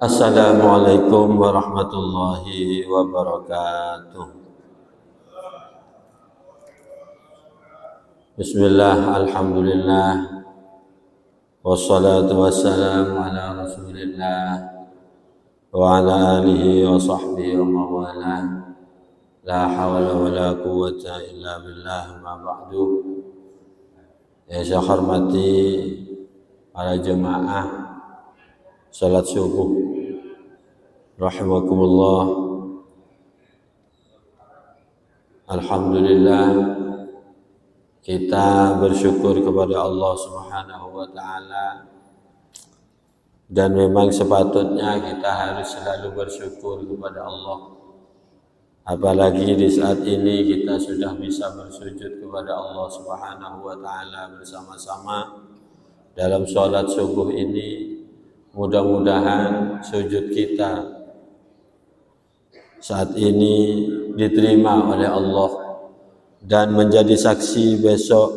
Assalamualaikum warahmatullahi wabarakatuh. Bismillah, alhamdulillah, wassalatu wassalamu ala rasulillah wa ala alihi wa sahbihi wa mawala. La hawla wa la quwwata illa billah, ma ba'du. Yang saya hormati para jemaah salat subuh rahimakumullah. Alhamdulillah, kita bersyukur kepada Allah Subhanahu wa ta'ala, dan memang sepatutnya kita harus selalu bersyukur kepada Allah. Apalagi di saat ini kita sudah bisa bersujud kepada Allah Subhanahu wa ta'ala bersama-sama dalam sholat subuh ini. Mudah-mudahan sujud kita saat ini diterima oleh Allah dan menjadi saksi besok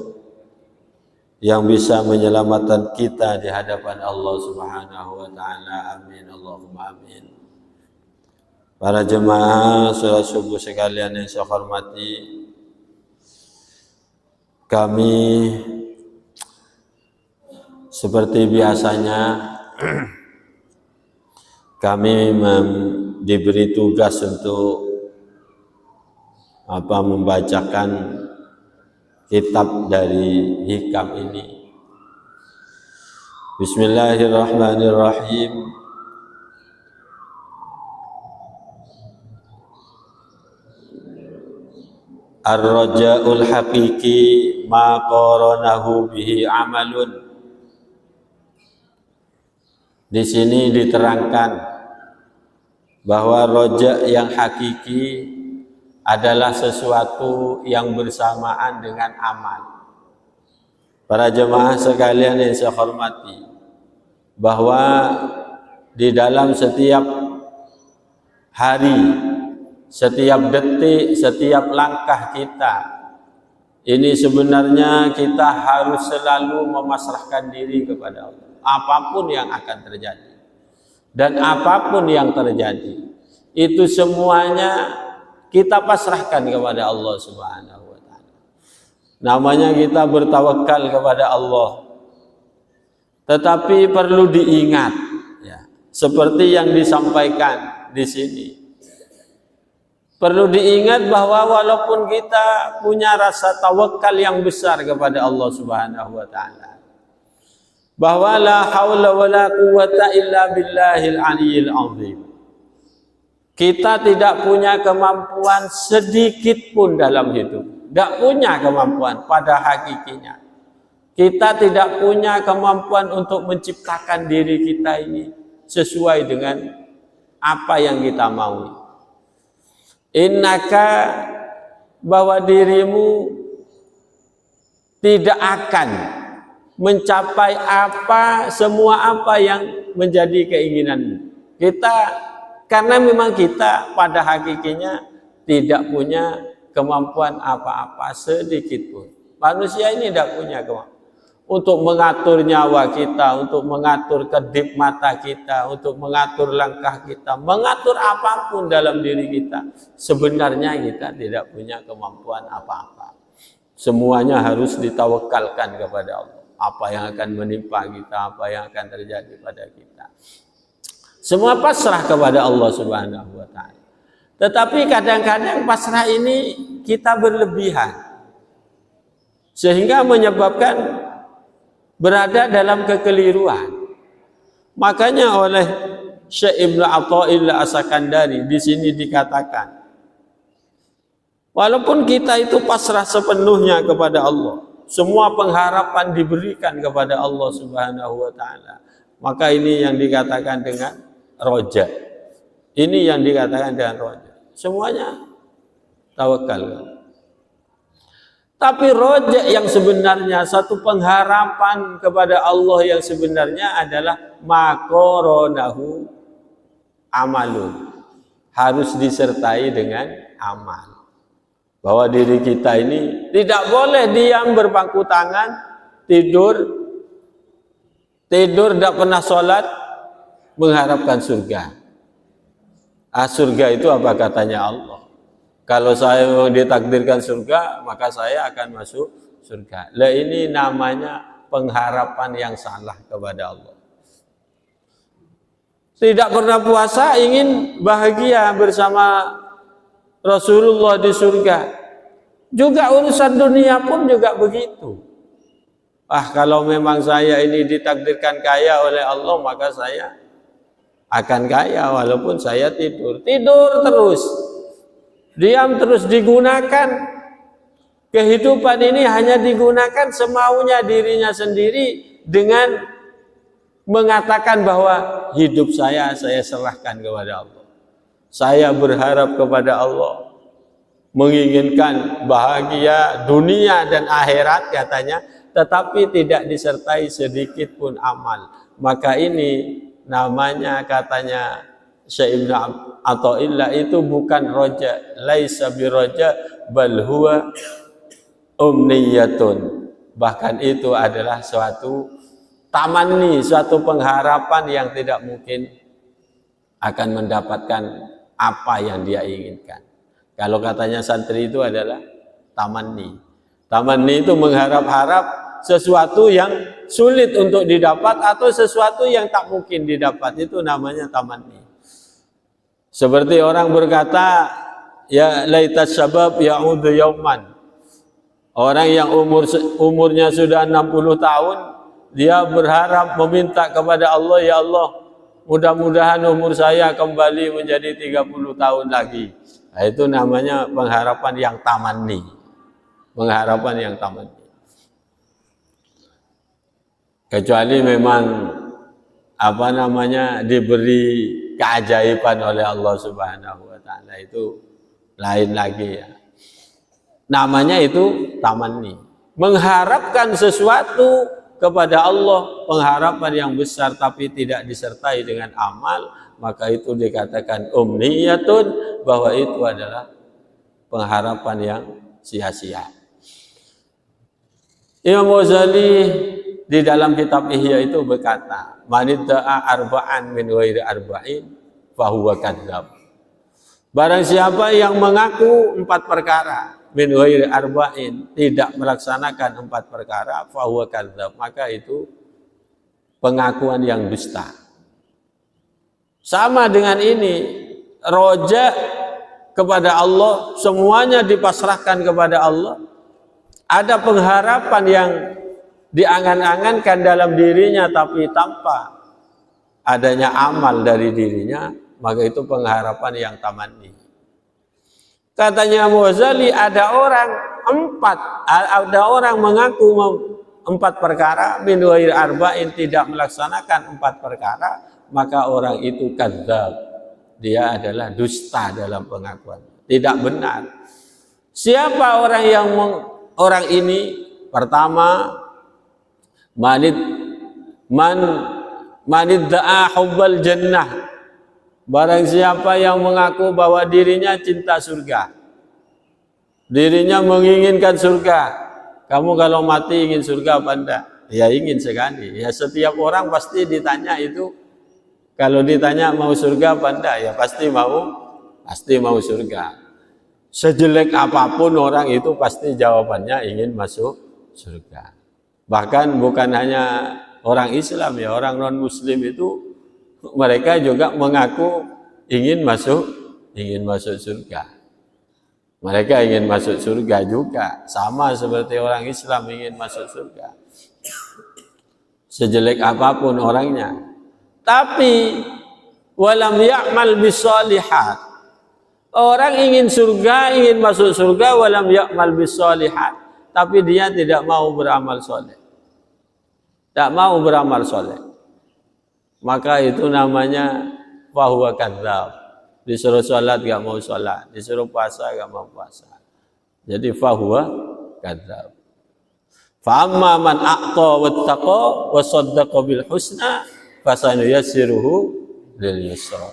yang bisa menyelamatkan kita di hadapan Allah Subhanahu wa ta'ala. Amin, Allahumma amin. Para jemaah salat subuh sekalian yang saya hormati, kami seperti biasanya kami diberi tugas untuk membacakan kitab dari hikam ini. Bismillahirrahmanirrahim. Ar-raja'ul haqiqi ma qaranahu bihi amalun. Di sini diterangkan bahwa roja yang hakiki adalah sesuatu yang bersamaan dengan amal. Para jemaah sekalian yang saya hormati, bahwa di dalam setiap hari, setiap detik, setiap langkah kita, ini sebenarnya kita harus selalu memasrahkan diri kepada Allah. Apapun yang akan terjadi dan apapun yang terjadi, itu semuanya kita pasrahkan kepada Allah Subhanahu wa ta'ala. Namanya kita bertawakal kepada Allah. Tetapi perlu diingat, ya, seperti yang disampaikan di sini. Perlu diingat bahwa walaupun kita punya rasa tawakal yang besar kepada Allah Subhanahu wa ta'ala, bahwa la haula wa la quwwata illa billahil aliyyil azim, kita tidak punya kemampuan sedikit pun dalam hidup. Tidak punya kemampuan pada hakikinya. Kita tidak punya kemampuan untuk menciptakan diri kita ini sesuai dengan apa yang kita mau. Innaka, bahwa dirimu tidak akan mencapai semua apa yang menjadi keinginanmu. Karena memang kita pada hakikinya tidak punya kemampuan apa-apa sedikit pun. Manusia ini tidak punya kemampuan untuk mengatur nyawa kita, untuk mengatur kedip mata kita, untuk mengatur langkah kita, mengatur apapun dalam diri kita. Sebenarnya kita tidak punya kemampuan apa-apa. Semuanya harus ditawakalkan kepada Allah. Apa yang akan menimpa kita, apa yang akan terjadi pada kita, semua pasrah kepada Allah Subhanahu wa ta'ala. Tetapi kadang-kadang pasrah ini kita berlebihan, sehingga menyebabkan berada dalam kekeliruan. Makanya oleh Syekh Ibnu Athaillah As-Sakandari di sini dikatakan, walaupun kita itu pasrah sepenuhnya kepada Allah, semua pengharapan diberikan kepada Allah Subhanahu wa ta'ala, maka ini yang dikatakan dengan roja. Ini yang dikatakan dengan roja. Semuanya tawakal. Tapi roja yang sebenarnya, satu pengharapan kepada Allah yang sebenarnya adalah maqoronahu amalun. Harus disertai dengan amal. Bahwa diri kita ini tidak boleh diam berpangku tangan, tidur tidak pernah sholat, mengharapkan surga. Surga itu apa katanya Allah? Kalau saya memang ditakdirkan surga, maka saya akan masuk surga. Lah ini namanya pengharapan yang salah kepada Allah. Tidak pernah puasa ingin bahagia bersama Rasulullah di surga. Juga urusan dunia pun juga begitu. Kalau memang saya ini ditakdirkan kaya oleh Allah, maka saya akan kaya walaupun saya tidur terus. Diam terus, digunakan kehidupan ini hanya digunakan semaunya dirinya sendiri dengan mengatakan bahwa hidup saya serahkan kepada Allah. Saya berharap kepada Allah, menginginkan bahagia dunia dan akhirat katanya, tetapi tidak disertai sedikit pun amal. Maka ini namanya katanya Syekh Ibnu Athaillah itu bukan roja, laisa biroja bal huwa umniyatun. Bahkan itu adalah suatu tamanni, suatu pengharapan yang tidak mungkin akan mendapatkan apa yang dia inginkan. Kalau katanya santri itu adalah tamanni. Tamanni itu mengharap-harap sesuatu yang sulit untuk didapat atau sesuatu yang tak mungkin didapat, itu namanya tamanni. Seperti orang berkata, ya laitas syabab ya'udhu yauman. Orang yang umurnya sudah 60 tahun, dia berharap meminta kepada Allah, ya Allah, mudah-mudahan umur saya kembali menjadi 30 tahun lagi. Nah, itu namanya pengharapan yang tamanni. Pengharapan yang tamanni. Kecuali memang diberi keajaiban oleh Allah Subhanahu wa taala, itu lain lagi ya. Namanya itu tamanni. Mengharapkan sesuatu kepada Allah, pengharapan yang besar tapi tidak disertai dengan amal, maka itu dikatakan umniyatun, bahwa itu adalah pengharapan yang sia-sia. Imam Ghazali di dalam kitab Ihya itu berkata, manidda'a arba'an min ghairi arba'in fahuwa kadzdzab. Barang siapa yang mengaku 4 perkara min ghairi arba'in, tidak melaksanakan 4 perkara, fahuwa kadzdzab, maka itu pengakuan yang dusta. Sama dengan ini, roja kepada Allah, semuanya dipasrahkan kepada Allah. Ada pengharapan yang diangan-angankan dalam dirinya tapi tanpa adanya amal dari dirinya, maka itu pengharapan yang tamanni. Katanya Ghazali, ada orang mengaku 4 perkara min ghairi arba'in, tidak melaksanakan 4 perkara, maka orang itu kadzdzab. Dia adalah dusta dalam pengakuan, tidak benar. Siapa orang ini? Pertama, manidda'a hubbal jannah. Barang siapa yang mengaku bahwa dirinya cinta surga, dirinya menginginkan surga. Kamu kalau mati ingin surga apa enggak? Ya ingin sekali. Ya setiap orang pasti ditanya itu. Kalau ditanya mau surga apa enggak, ya pasti mau surga. Sejelek apapun orang itu pasti jawabannya ingin masuk surga. Bahkan bukan hanya orang Islam ya, orang non-Muslim itu mereka juga mengaku ingin masuk surga. Mereka ingin masuk surga juga, sama seperti orang Islam ingin masuk surga. Sejelek apapun orangnya. Tapi walam ya'mal bisolihat. Orang ingin surga, ingin masuk surga, walam ya'mal bisolihat, tapi dia tidak mau beramal soleh. Tak mau beramal soleh. Maka itu namanya fahuwa kadzdzab. Disuruh sholat gak mau sholat, disuruh puasa gak mau puasa. Jadi fahuwa kadzdzab. Fa amma man a'ta wattaqa wa saddaqa bil husna fasanuyassiruhu lil yusra.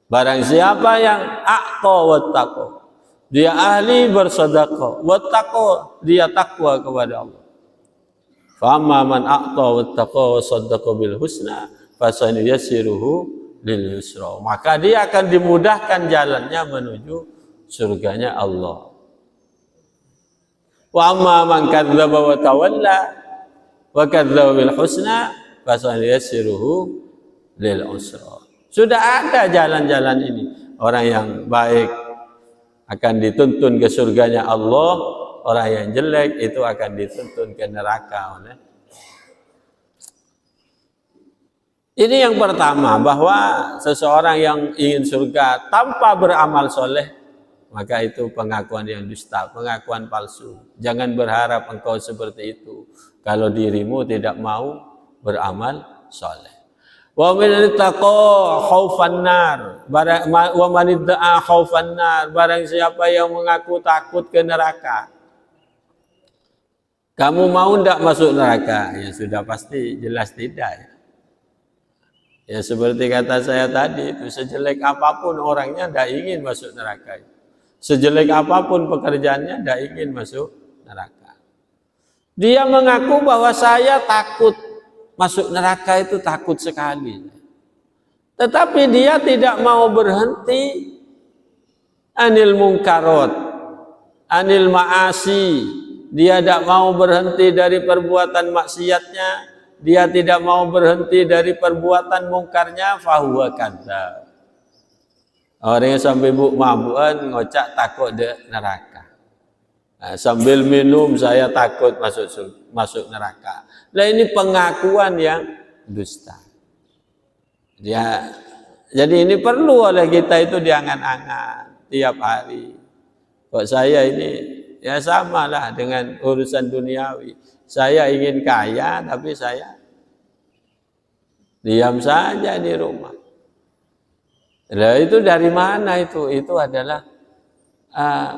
Barang siapa yang a'ta wattaqa, dia ahli bersedekah, wattaqa, dia takwa kepada Allah. Fa amma man a'ta wattaqa wa saddaqa bil husna fasanuyassiruhu lil yusra. Maka dia akan dimudahkan jalannya menuju surganya Allah. Wa amma man kadzdzaba wa tawalla wa kadzdzaba bil husna fasanuyassiruhu lil usra. Sudah ada jalan-jalan ini. Orang yang baik akan dituntun ke surganya Allah, orang yang jelek itu akan dituntun ke neraka oleh. Ini yang pertama, bahwa seseorang yang ingin surga tanpa beramal soleh, maka itu pengakuan yang dusta, pengakuan palsu. Jangan berharap engkau seperti itu kalau dirimu tidak mau beramal soleh. Wa man ittaqa khaufan nar, wa man idda'a khaufan nar, barang siapa yang mengaku takut ke neraka. Kamu mau tidak masuk neraka? Ya sudah pasti jelas tidak ya. Ya seperti kata saya tadi itu, sejelek apapun orangnya tidak ingin masuk neraka. Sejelek apapun pekerjaannya tidak ingin masuk neraka. Dia mengaku bahwa saya takut masuk neraka, itu takut sekali. Tetapi dia tidak mau berhenti anil munkarot, anil ma'asi. Dia tidak mau berhenti dari perbuatan maksiatnya. Dia tidak mau berhenti dari perbuatan mungkarnya, fahuwa kadzdzab. Orang yang sampai mabuan ngocak takut de neraka. Nah, sambil minum saya takut masuk neraka. Nah ini pengakuan yang dusta. Ya, jadi ini perlu oleh kita itu diangan-angan tiap hari. Kok saya ini ya samalah dengan urusan duniawi. Saya ingin kaya, tapi saya diam saja di rumah. Nah, itu dari mana itu? Itu adalah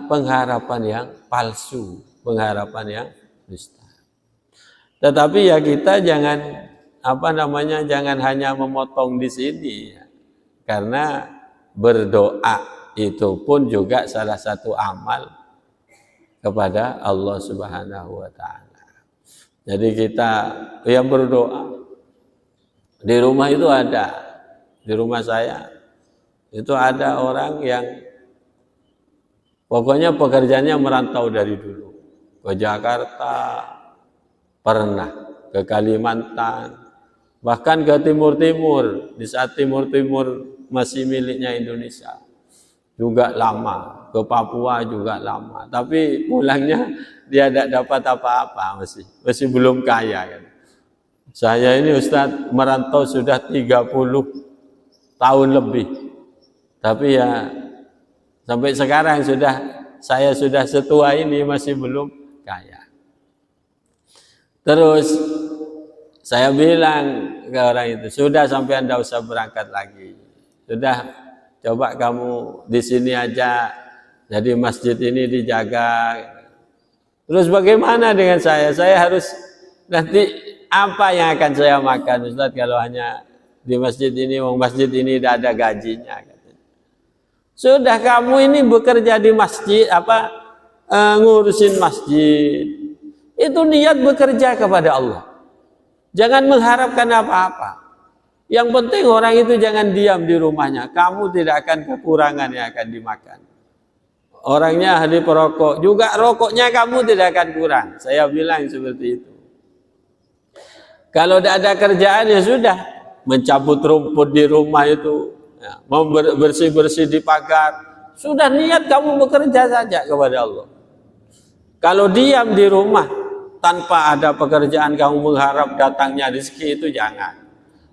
pengharapan yang palsu, pengharapan yang dusta. Tetapi ya kita jangan jangan hanya memotong di sini, ya. Karena berdoa itu pun juga salah satu amal kepada Allah Subhanahu wa Ta'ala. Jadi kita yang berdoa di rumah itu ada, di rumah saya itu ada orang yang pokoknya pekerjaannya merantau dari dulu ke Jakarta, pernah ke Kalimantan, bahkan ke Timur-Timur, di saat Timur-Timur masih miliknya Indonesia juga lama, ke Papua juga lama, tapi pulangnya dia tidak dapat apa-apa, masih belum kaya kan. Saya ini Ustadz merantau sudah 30 tahun lebih, tapi ya sampai sekarang saya sudah setua ini masih belum kaya. Terus saya bilang ke orang itu, sudah sampai Anda usah berangkat lagi, sudah coba kamu di sini aja, jadi masjid ini dijaga. Terus bagaimana dengan saya? Saya harus nanti apa yang akan saya makan Ustaz kalau hanya di masjid ini? Masjid ini tidak ada gajinya. Sudah kamu ini bekerja di masjid, ngurusin masjid, itu niat bekerja kepada Allah. Jangan mengharapkan apa-apa. Yang penting orang itu jangan diam di rumahnya. Kamu tidak akan kekurangan yang akan dimakan. Orangnya ahli perokok, juga rokoknya kamu tidak akan kurang. Saya bilang seperti itu. Kalau tidak ada kerjaan ya sudah, mencabut rumput di rumah itu, ya, bersih-bersih di pagar. Sudah niat kamu bekerja saja kepada Allah. Kalau diam di rumah tanpa ada pekerjaan kamu mengharap datangnya rezeki, itu jangan.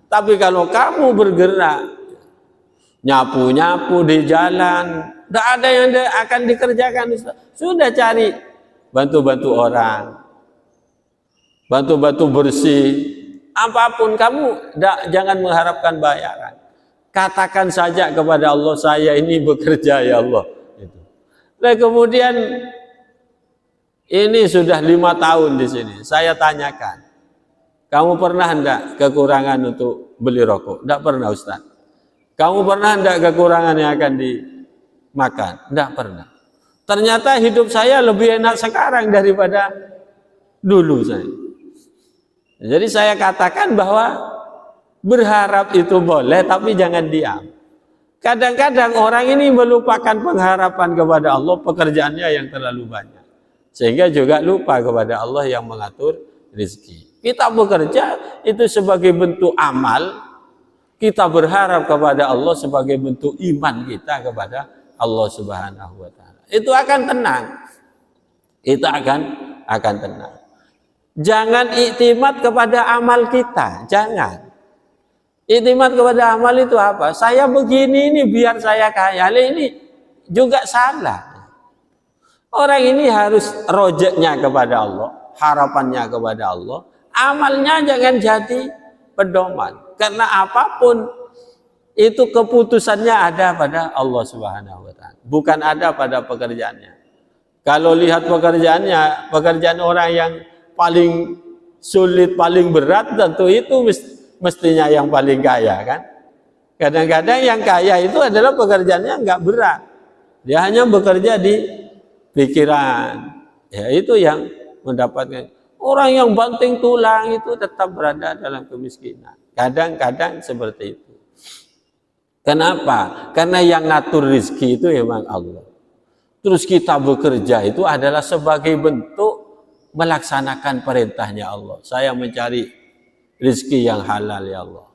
Tapi kalau kamu bergerak, nyapu-nyapu di jalan, tidak ada yang akan dikerjakan. Sudah cari bantu-bantu orang, bantu-bantu bersih, apapun kamu jangan mengharapkan bayaran. Katakan saja kepada Allah, saya ini bekerja ya Allah. Nah kemudian ini sudah 5 tahun di sini. Saya tanyakan, kamu pernah enggak kekurangan untuk beli rokok? Enggak pernah Ustaz. Kamu pernah enggak kekurangan yang akan dimakan? Enggak pernah. Ternyata hidup saya lebih enak sekarang daripada dulu saya. Jadi saya katakan bahwa Berharap itu boleh, tapi jangan diam. Kadang-kadang orang ini melupakan pengharapan kepada Allah, pekerjaannya yang terlalu banyak. Sehingga juga lupa kepada Allah yang mengatur rezeki. Kita bekerja itu sebagai bentuk amal. Kita berharap kepada Allah sebagai bentuk iman kita kepada Allah Subhanahu wa taala. Itu akan tenang. Itu akan tenang. Jangan iktimat kepada amal kita, jangan. Iktimat kepada amal itu apa? Saya begini ini biar saya kaya. Ini juga salah. Orang ini harus rojeknya kepada Allah, harapannya kepada Allah. Amalnya jangan jadi pedoman. Karena apapun itu keputusannya ada pada Allah Subhanahu wa taala. Bukan ada pada pekerjaannya. Kalau lihat pekerjaan orang yang paling sulit, paling berat, tentu itu mestinya yang paling kaya kan. Kadang-kadang yang kaya itu adalah pekerjaannya nggak berat. Dia hanya bekerja di pikiran. Ya itu yang mendapatkan. Orang yang banting tulang itu tetap berada dalam kemiskinan. Kadang-kadang seperti itu. Kenapa? Karena yang ngatur rezeki itu memang Allah. Terus kita bekerja itu adalah sebagai bentuk melaksanakan perintahnya Allah. Saya mencari rezeki yang halal ya Allah.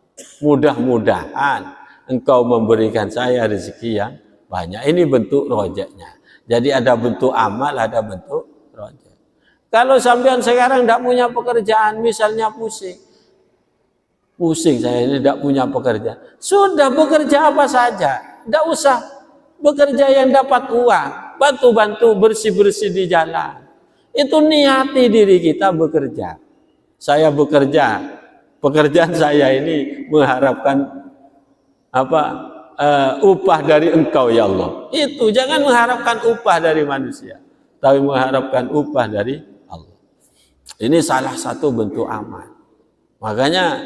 Mudah-mudahan Engkau memberikan saya rezeki yang banyak. Ini bentuk rojeknya. Jadi ada bentuk amal, ada bentuk rojek. Kalau sampean sekarang tidak punya pekerjaan, misalnya pusing saya ini tidak punya pekerjaan. Sudah bekerja apa saja. Tidak usah bekerja yang dapat uang. Bantu-bantu bersih-bersih di jalan. Itu niati diri kita bekerja. Saya bekerja. Pekerjaan saya ini mengharapkan upah dari Engkau ya Allah. Itu jangan mengharapkan upah dari manusia. Tapi mengharapkan upah dari Allah. Ini salah satu bentuk amal. Makanya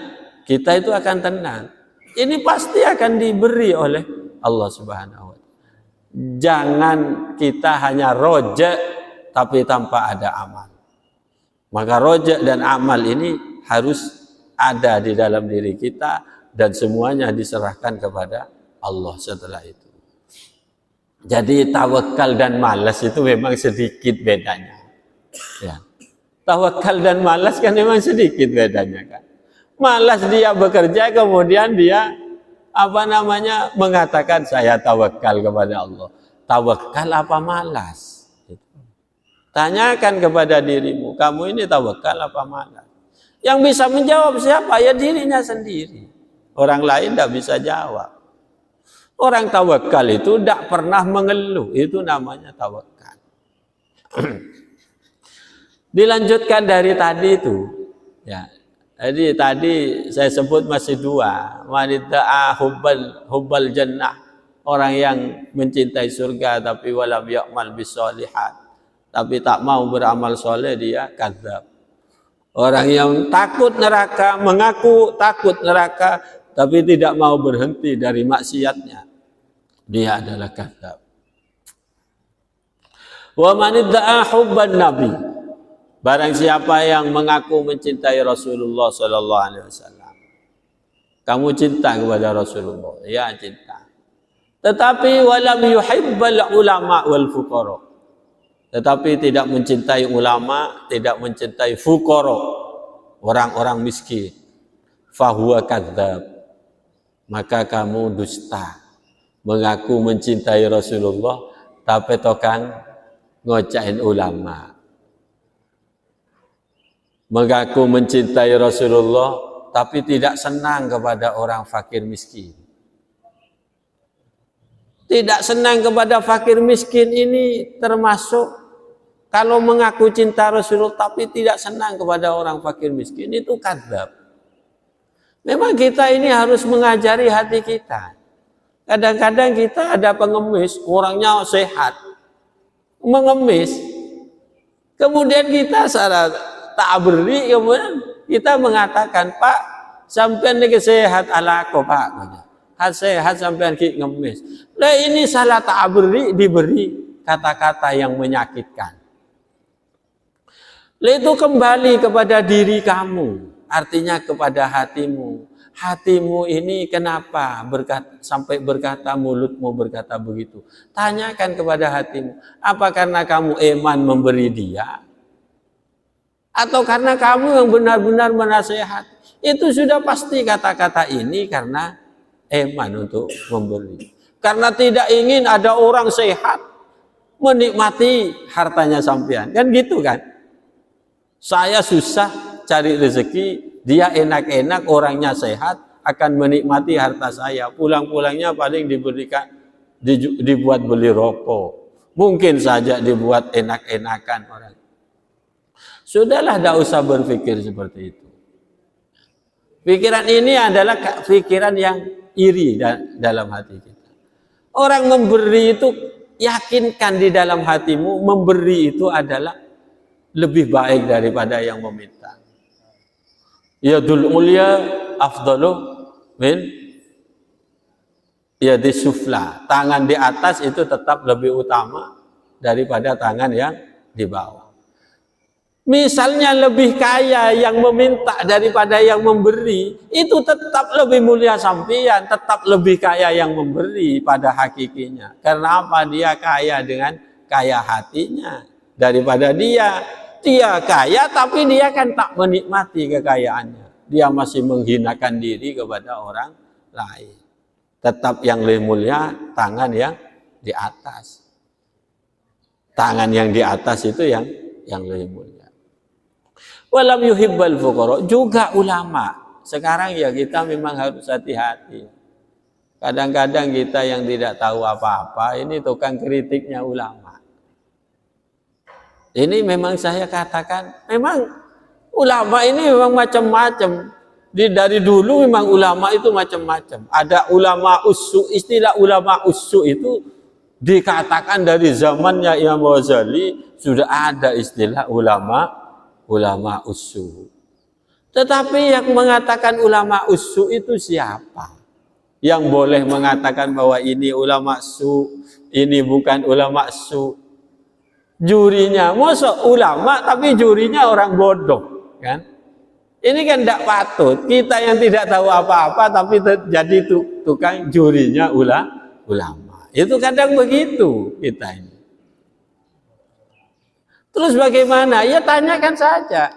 kita itu akan tenang. Ini pasti akan diberi oleh Allah Subhanahu wa taala. Jangan kita hanya rojek tapi tanpa ada amal. Maka rojek dan amal ini harus ada di dalam diri kita dan semuanya diserahkan kepada Allah setelah itu. Jadi tawakal dan malas itu memang sedikit bedanya. Ya. Tawakal dan malas kan memang sedikit bedanya kan. Malas dia bekerja kemudian dia mengatakan saya tawakal kepada Allah. Tawakal apa malas? Tanyakan kepada dirimu, kamu ini tawakal apa malas? Yang bisa menjawab siapa? Ya dirinya sendiri. Orang lain tidak bisa jawab. Orang tawakal itu tidak pernah mengeluh. Itu namanya tawakal. Dilanjutkan dari tadi itu. Ya. Jadi tadi saya sebut masih dua. Wanita hubbal jannah. Orang yang mencintai surga tapi walam ya'mal bisolihat. Tapi tak mau beramal soleh, dia kadzab. Orang yang takut neraka, mengaku takut neraka, tapi tidak mau berhenti dari maksiatnya, dia adalah kadzab. Wa man idda'a hubban nabi, barang siapa yang mengaku mencintai Rasulullah sallallahu alaihi wasallam. Kamu cinta kepada Rasulullah? Ya, cinta. Tetapi walam yuhibbal ulama wal fuqara. Tetapi tidak mencintai ulama, tidak mencintai fuqara, orang-orang miskin. Fahuwa kadzab. Maka kamu dusta. Mengaku mencintai Rasulullah, tapi tokan ngocain ulama. Mengaku mencintai Rasulullah, tapi tidak senang kepada orang fakir miskin. Tidak senang kepada fakir miskin ini termasuk kalau mengaku cinta Rasulullah tapi tidak senang kepada orang fakir miskin, itu kadzab. Memang kita ini harus mengajari hati kita. Kadang-kadang kita ada pengemis, orangnya sehat, mengemis. Kemudian kita secara tak beri, kemudian kita mengatakan, Pak, sampean ini sehat ala aku, Pak. Sehat sampean ki ngemis. Lah ini salah tak beri, diberi kata-kata yang menyakitkan. Itu kembali kepada diri kamu, artinya kepada hatimu. hatimu ini kenapa sampai berkata mulutmu berkata begitu? Tanyakan kepada hatimu, apa karena kamu iman memberi dia? Atau karena kamu yang benar-benar menasehati? Itu sudah pasti kata-kata ini karena iman untuk memberi. Karena tidak ingin ada orang sehat menikmati hartanya sampean. Kan gitu kan? Saya susah cari rezeki, dia enak-enak, orangnya sehat, akan menikmati harta saya. Pulang-pulangnya paling dibuat beli rokok. Mungkin saja dibuat enak-enakan orang. Sudahlah, tidak usah berpikir seperti itu. Pikiran ini adalah pikiran yang iri dalam hati kita. Orang memberi itu, yakinkan di dalam hatimu, memberi itu adalah lebih baik daripada yang meminta. Yadul ulya afdalu min yadis sufla. Tangan di atas itu tetap lebih utama daripada tangan yang di bawah. Misalnya lebih kaya yang meminta daripada yang memberi, itu tetap lebih mulia sampean, tetap lebih kaya yang memberi pada hakikinya. Karena apa? Dia kaya dengan kaya hatinya daripada dia kaya tapi dia kan tak menikmati kekayaannya. Dia masih menghinakan diri kepada orang lain. Tetap yang lebih mulia tangan yang di atas. Tangan yang di atas itu yang lebih mulia. Walam yuhibbal fuqara, juga ulama. Sekarang ya kita memang harus hati-hati. Kadang-kadang kita yang tidak tahu apa-apa, ini tukang kritiknya ulama. Ini memang saya katakan, memang ulama ini memang macam-macam. Dari dulu memang ulama itu macam-macam. Ada ulama ussu, istilah ulama ussu itu dikatakan dari zamannya Imam Ghazali sudah ada istilah ulama ussu. Tetapi yang mengatakan ulama ussu itu siapa? Yang boleh mengatakan bahwa ini ulama su, ini bukan ulama su. Jurinya, masa ulama tapi jurinya orang bodoh, kan? Ini kan tidak patut. Kita yang tidak tahu apa-apa tapi jadi tukang jurinya ulama. Itu kadang begitu kita ini. Terus bagaimana? Ya tanyakan saja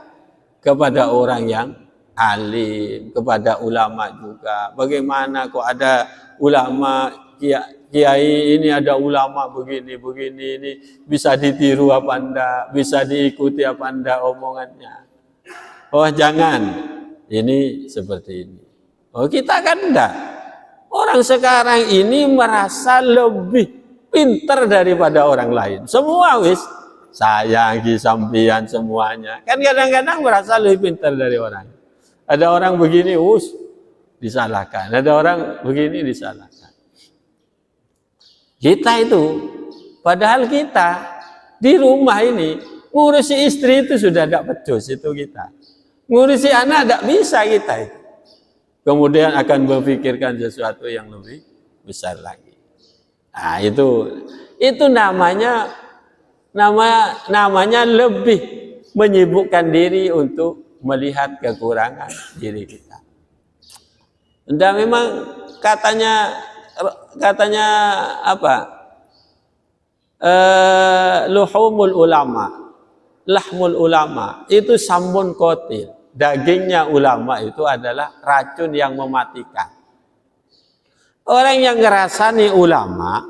kepada orang yang alim, kepada ulama juga. Bagaimana kok ada ulama kiai ini, ada ulama begini ini bisa ditiru apa enggak, bisa diikuti apa enggak omongannya. Oh jangan, ini seperti ini. Oh kita kan enggak. Orang sekarang ini merasa lebih pintar daripada orang lain. Semua wis sayangi sampean semuanya. Kan kadang-kadang merasa lebih pintar dari orang. Ada orang begini, disalahkan. Ada orang begini disalahkan. Kita itu, padahal kita di rumah ini ngurusi istri itu sudah tidak becus itu kita. Ngurusi anak tidak bisa kita itu. Kemudian akan berpikirkan sesuatu yang lebih besar lagi. Nah itu namanya lebih menyibukkan diri untuk melihat kekurangan diri kita. Dan memang katanya apa? Lahmul ulama itu samun qatil. Dagingnya ulama itu adalah racun yang mematikan. Orang yang ngerasani ulama,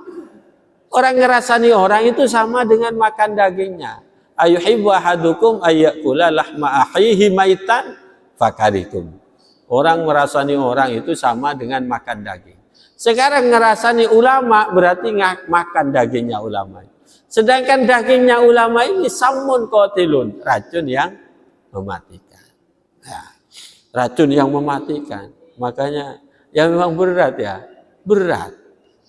orang ngerasani orang itu sama dengan makan dagingnya. Ayuhibbu ahadukum ayyakula lahma akhihi maitan fakaritum. Orang merasani orang itu sama dengan makan daging. Sekarang ngerasani ulama berarti makan dagingnya ulama. Sedangkan dagingnya ulama ini samun qatilun, racun yang mematikan. Ya, racun yang mematikan. Makanya ya memang berat ya. Berat.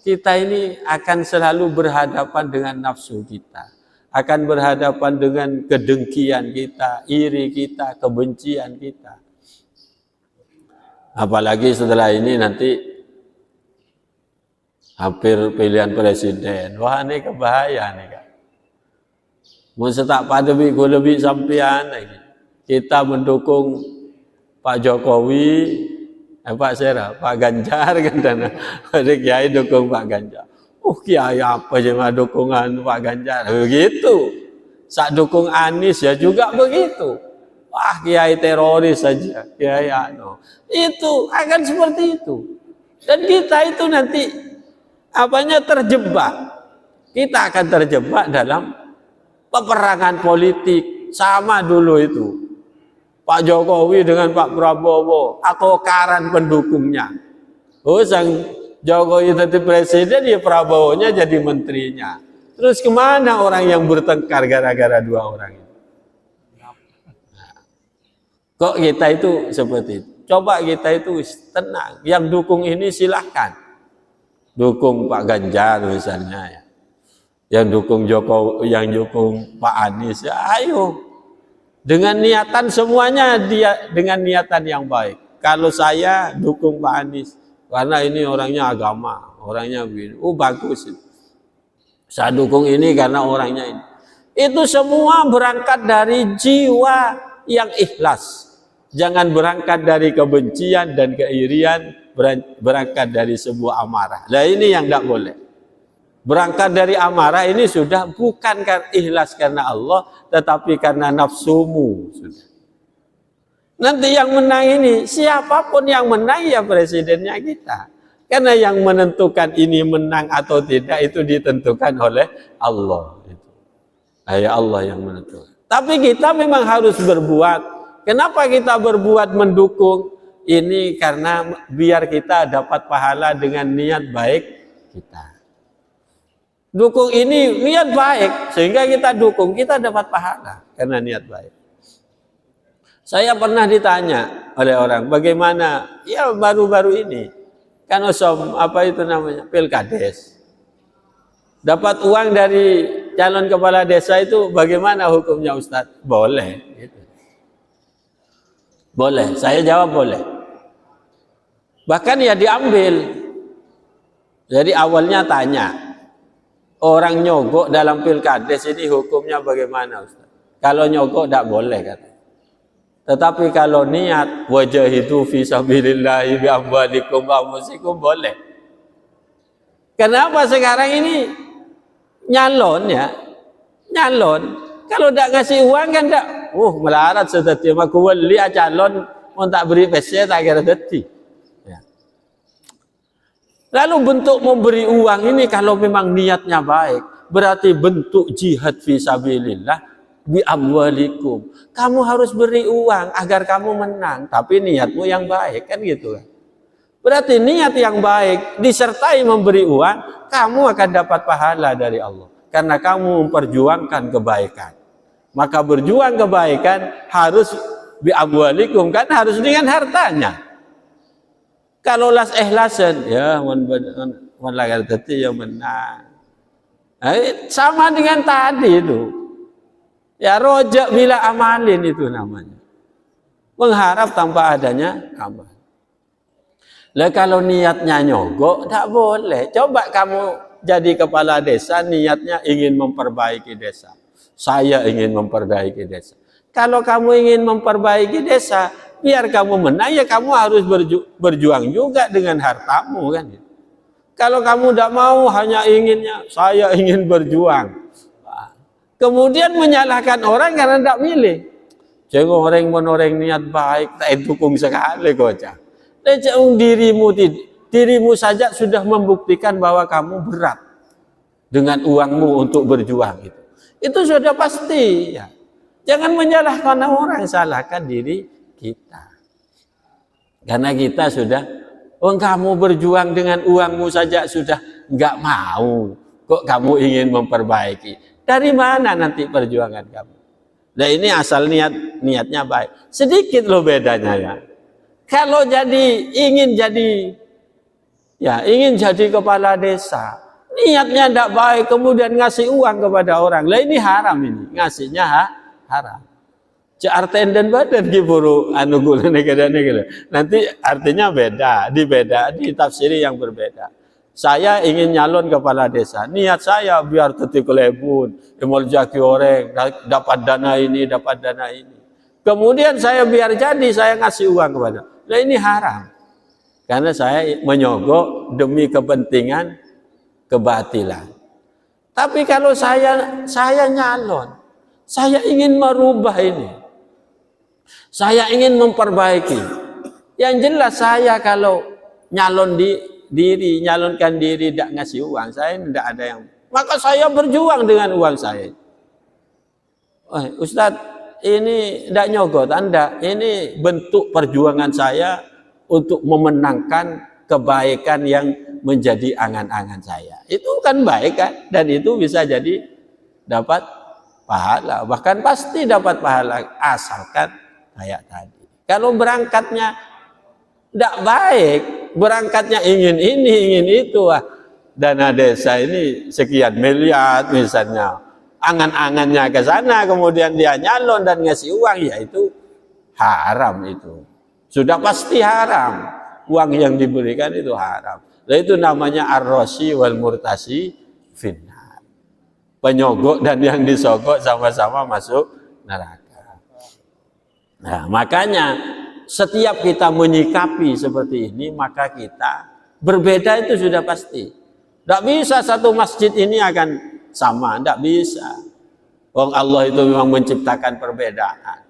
Kita ini akan selalu berhadapan dengan nafsu kita. Akan berhadapan dengan kedengkian kita, iri kita, kebencian kita. Apalagi setelah ini nanti hampir pilihan presiden. Wah ini kebahaya nih kan. Mau setak pada lebih sampean lagi. Kita mendukung Pak Jokowi, Pak Sera, Pak Ganjar kan dana. Ada kiai dukung Pak Ganjar. Kiai apa cuma dukungan Pak Ganjar? Begitu. Sak dukung Anies ya juga begitu. Wah, kiai teroris saja, kiai itu akan seperti itu. Dan kita itu nanti apanya terjebak. Kita akan terjebak dalam peperangan politik. Sama dulu itu. Pak Jokowi dengan Pak Prabowo atau karan pendukungnya. Sang Jokowi jadi presiden, ya Prabowo-nya jadi menterinya. Terus kemana orang yang bertengkar gara-gara dua orang itu? Kok kita itu seperti itu? Coba kita itu tenang. Yang dukung ini silahkan. Dukung Pak Ganjar misalnya ya. Yang dukung Jokowi, yang dukung Pak Anies, ya ayo. Dengan niatan semuanya dia dengan niatan yang baik. Kalau saya dukung Pak Anies karena ini orangnya agama, orangnya begini. Bagus. Saya dukung ini karena orangnya ini. Itu semua berangkat dari jiwa yang ikhlas. Jangan berangkat dari kebencian dan keirian, berangkat dari sebuah amarah. Nah ini yang tidak boleh. Berangkat dari amarah ini sudah bukan ikhlas karena Allah, tetapi karena nafsumu. Sudah. Nanti yang menang ini, siapapun yang menang ya presidennya kita. Karena yang menentukan ini menang atau tidak itu ditentukan oleh Allah. Ya Allah yang menentukan. Tapi kita memang harus berbuat. Kenapa kita berbuat mendukung? Ini karena biar kita dapat pahala dengan niat baik kita. Dukung ini niat baik, sehingga kita dukung, kita dapat pahala karena niat baik. Saya pernah ditanya oleh orang, bagaimana? Ya baru-baru ini, kan apa itu namanya? Pilkades. Dapat uang dari calon kepala desa itu bagaimana hukumnya Ustadz? Boleh. Gitu. Boleh, saya jawab boleh. Bahkan ya diambil. Jadi awalnya tanya, orang nyogok dalam pilkades ini hukumnya bagaimana Ustaz? Kalau nyogok tidak boleh kata. Tetapi kalau niat wajahidu fi sabilillahi bi amwalikum wa anfusikum boleh. Kenapa sekarang ini nyalon ya? Nyalon. Kalau tidak ngasih uang kan tidak. Melarat sedeti aku wali calon mau tak beri PC tak kira deti. Ya. Lalu bentuk memberi uang ini kalau memang niatnya baik, berarti bentuk jihad fi sabilillah bi amwalikum. Kamu harus beri uang agar kamu menang, tapi niatmu yang baik kan gitu kan. Berarti niat yang baik disertai memberi uang, kamu akan dapat pahala dari Allah karena kamu memperjuangkan kebaikan. Maka berjuang kebaikan harus bi amwalikum, kan harus dengan hartanya. Kalau las ikhlasan ya wan lagar tadi yang menang. Sama dengan tadi itu. Ya rojak bila amalin itu namanya. Mengharap tanpa adanya amal. Lah kalau niatnya nyogok tak boleh. Coba kamu jadi kepala desa niatnya ingin memperbaiki desa. Saya ingin memperbaiki desa. Kalau kamu ingin memperbaiki desa, biar kamu menang ya kamu harus berjuang juga dengan hartamu kan. Kalau kamu tidak mau hanya inginnya saya ingin berjuang. Kemudian menyalahkan orang karena tidak milih. Jangan orang niat baik, tak dukung sekali kocak. Dirimu saja sudah membuktikan bahwa kamu berat dengan uangmu untuk berjuang itu. Itu sudah pasti ya. Jangan menyalahkan orang, salahkan diri kita. Karena kita sudah, kamu berjuang dengan uangmu saja sudah nggak mau. Kok kamu ingin memperbaiki? Dari mana nanti perjuangan kamu? Nah ini asal niatnya baik. Sedikit loh bedanya ya. Kalau ingin jadi kepala desa. Niatnya tidak baik, kemudian ngasih uang kepada orang. Lah ini haram ini, ngasihnya haram. Arten dan badan giburu anu gula negara. Nanti artinya beda, ditafsiri yang berbeda. Saya ingin nyalon kepala desa. Niat saya biar tetik lebun, emol jaki orang, dapat dana ini. Kemudian saya biar jadi, saya ngasih uang kepada. Lah ini haram. Karena saya menyogok demi kepentingan kebatilan. Tapi kalau saya nyalon, saya ingin merubah ini. Saya ingin memperbaiki. Yang jelas saya kalau nyalonkan diri tidak ngasih uang, saya tidak ada yang. Maka saya berjuang dengan uang saya. Ustadz, ini tidak nyogot Anda. Ini bentuk perjuangan saya untuk memenangkan kebaikan yang menjadi angan-angan saya. Itu kan baik kan? Dan itu bisa jadi dapat pahala. Bahkan pasti dapat pahala asalkan kayak tadi. Kalau berangkatnya tidak baik, berangkatnya ingin ini, ingin itu, dana desa ini sekian miliar misalnya, angan-angannya ke sana, kemudian dia nyalon dan ngasih uang, ya itu haram itu. Sudah pasti haram. Uang yang diberikan itu haram. Nah, itu namanya ar-rashi wal murtasi finnar. Penyogok dan yang disogok sama-sama masuk neraka. Nah, makanya setiap kita menyikapi seperti ini, maka kita berbeda itu sudah pasti. Tidak bisa satu masjid ini akan sama, tidak bisa. Allah itu memang menciptakan perbedaan.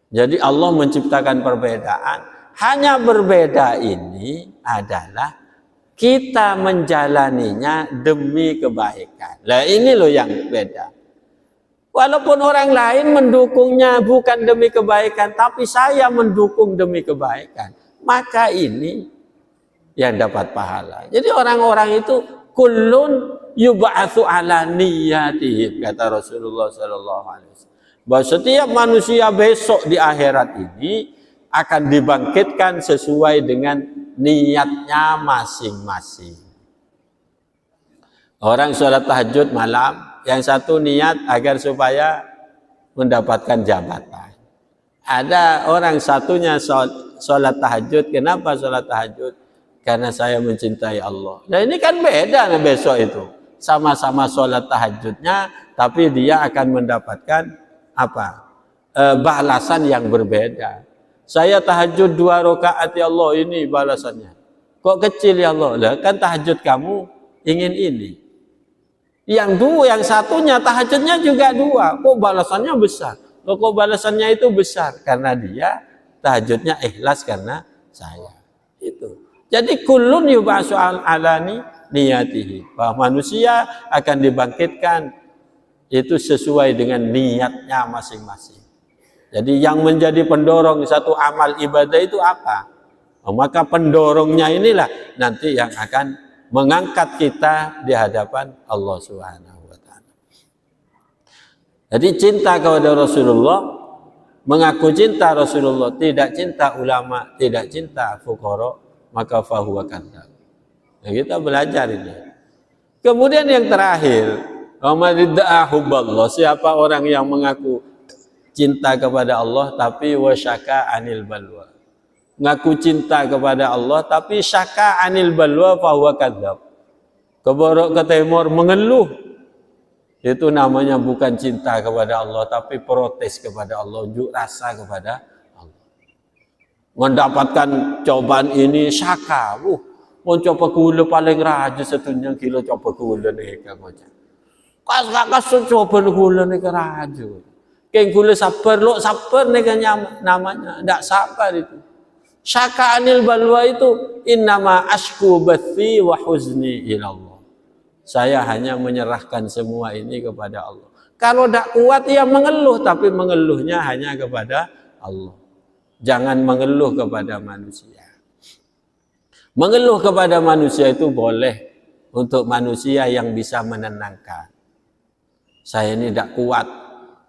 Jadi Allah menciptakan perbedaan. Hanya berbeda ini adalah kita menjalaninya demi kebaikan. Nah ini loh yang beda. Walaupun orang lain mendukungnya bukan demi kebaikan, tapi saya mendukung demi kebaikan, maka ini yang dapat pahala. Jadi orang-orang itu kullun yub'atsu ala niyyatihim, kata Rasulullah SAW. Bahwa setiap manusia besok di akhirat ini akan dibangkitkan sesuai dengan niatnya masing-masing. Orang sholat tahajud malam, yang satu niat agar supaya mendapatkan jabatan. Ada orang satunya sholat tahajud. Kenapa sholat tahajud? Karena saya mencintai Allah. Nah ini kan beda nih besok itu. Sama-sama sholat tahajudnya, tapi dia akan mendapatkan apa? Balasan yang berbeda. Saya tahajud 2 rakaat ya Allah, ini balasannya. Kok kecil ya Allah? Lah kan tahajud kamu ingin ini. Yang satunya tahajudnya juga 2. Kok balasannya besar? Loh, kok balasannya itu besar? Karena dia tahajudnya ikhlas karena saya. Itu. Jadi kullun yub'atsu ala niyatihi. Bahwa manusia akan dibangkitkan itu sesuai dengan niatnya masing-masing. Jadi yang menjadi pendorong satu amal ibadah itu apa? Maka pendorongnya inilah nanti yang akan mengangkat kita di hadapan Allah Subhanahu wa taala. Jadi cinta kepada Rasulullah, mengaku cinta Rasulullah, tidak cinta ulama, tidak cinta fuqara, maka fahuwa kadzdzab. Nah, kita belajar ini. Kemudian yang terakhir, siapa orang yang mengaku cinta kepada Allah tapi wasyaka anil balwa. Ngaku cinta kepada Allah tapi syaka anil balwa fahuwa kadzdzab. Ke barat ke timur mengeluh. Itu namanya bukan cinta kepada Allah tapi protes kepada Allah, unjuk rasa kepada Allah. Mendapatkan cobaan ini syaka. Mau coba gula paling rajin setunya kilo coba gula nih kamu. Kas coba gula nih rajin. Keng gula sabar, lo sabar nih namanya, tidak sabar itu. Syaka anil balwa itu innama ashku bathi wa huzni ilallah. Saya hanya menyerahkan semua ini kepada Allah. Kalau tidak kuat ya mengeluh, tapi mengeluhnya hanya kepada Allah. Jangan mengeluh kepada manusia. Mengeluh kepada manusia itu boleh untuk manusia yang bisa menenangkan. Saya ini tidak kuat.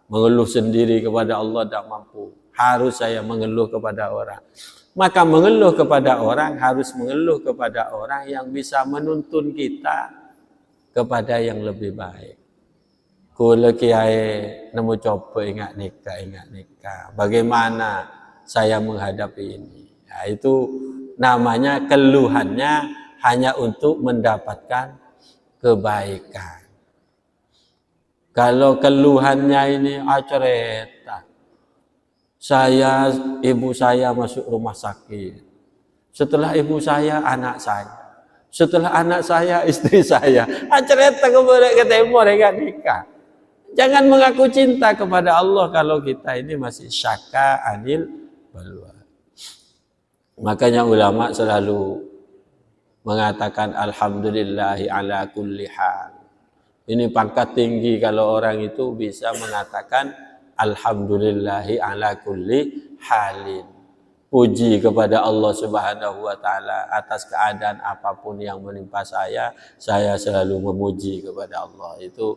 Mengeluh sendiri kepada Allah tidak mampu. Harus saya mengeluh kepada orang. Maka mengeluh kepada orang harus mengeluh kepada orang yang bisa menuntun kita kepada yang lebih baik. Kula kiai nemu coba ingat nikah. Bagaimana saya menghadapi ini? Ya, itu namanya keluhannya hanya untuk mendapatkan kebaikan. Kalau keluhannya ini cerita, ibu saya masuk rumah sakit, Setelah ibu saya, anak saya. Setelah anak saya, istri saya. Cerita kepada ketemu mereka nikah. Jangan mengaku cinta kepada Allah kalau kita ini masih syaka anil balwa. Makanya ulama selalu mengatakan alhamdulillahi ala kulli hal. Ini pangkat tinggi kalau orang itu bisa mengatakan alhamdulillahi ala kulli halin. Puji kepada Allah Subhanahu wa taala atas keadaan apapun yang menimpa saya selalu memuji kepada Allah. Itu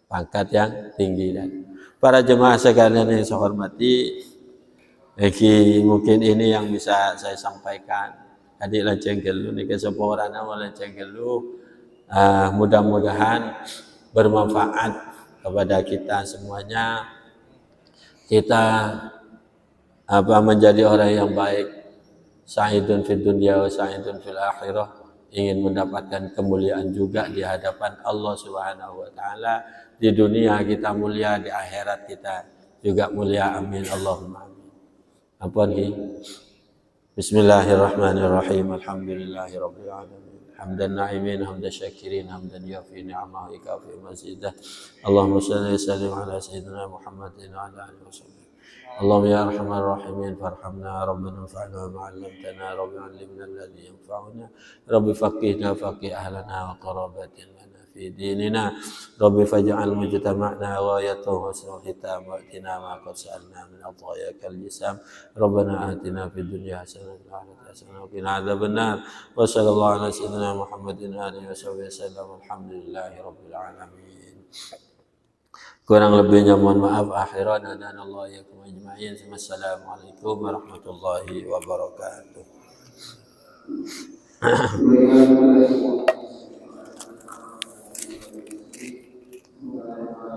pangkat yang tinggi. Dan para jemaah sekalian yang saya hormati, mungkin ini yang bisa saya sampaikan. Adik lanceng gelu nih keseporan awal lanceng gelu. Mudah-mudahan bermanfaat kepada kita semuanya. Kita menjadi orang yang baik, sa'idun fid dunya wa sa'idun fil akhirah, ingin mendapatkan kemuliaan juga di hadapan Allah Subhanahu wa taala. Di dunia kita mulia, di akhirat kita juga mulia. Amin Allahumma amin. Apa lagi? Bismillahirrahmanirrahim. Alhamdulillahirabbil alamin. Hamdan na'imin, hamdan syakirin, hamdan yafi ni'amahu ikafi mazidah. Allahumma salli wa sallim ala sayyidina Muhammadin wa ala alihi wasallam. اللهم يا ارحم الراحمين فارحمنا ربنا انفعنا بما علمتنا رب علمنا الذي ينفعنا رب فقهنا فقه اهلنا وقراباتنا في ديننا رب فاجعل مجتمعنا غايته حسن الختام واتنا ما قد سالنا من عطاياك الجسام ربنا اتنا في الدنيا حسنه وفي الاخره حسنه وقنا عذاب النار وصلى الله على سيدنا محمد اله وصحبه وسلم الحمد لله رب العالمين. Kurang lebihnya mohon maaf. Akhiran hadanallahu iyyakum ajma'in. Wassalamualaikum warahmatullahi wabarakatuh.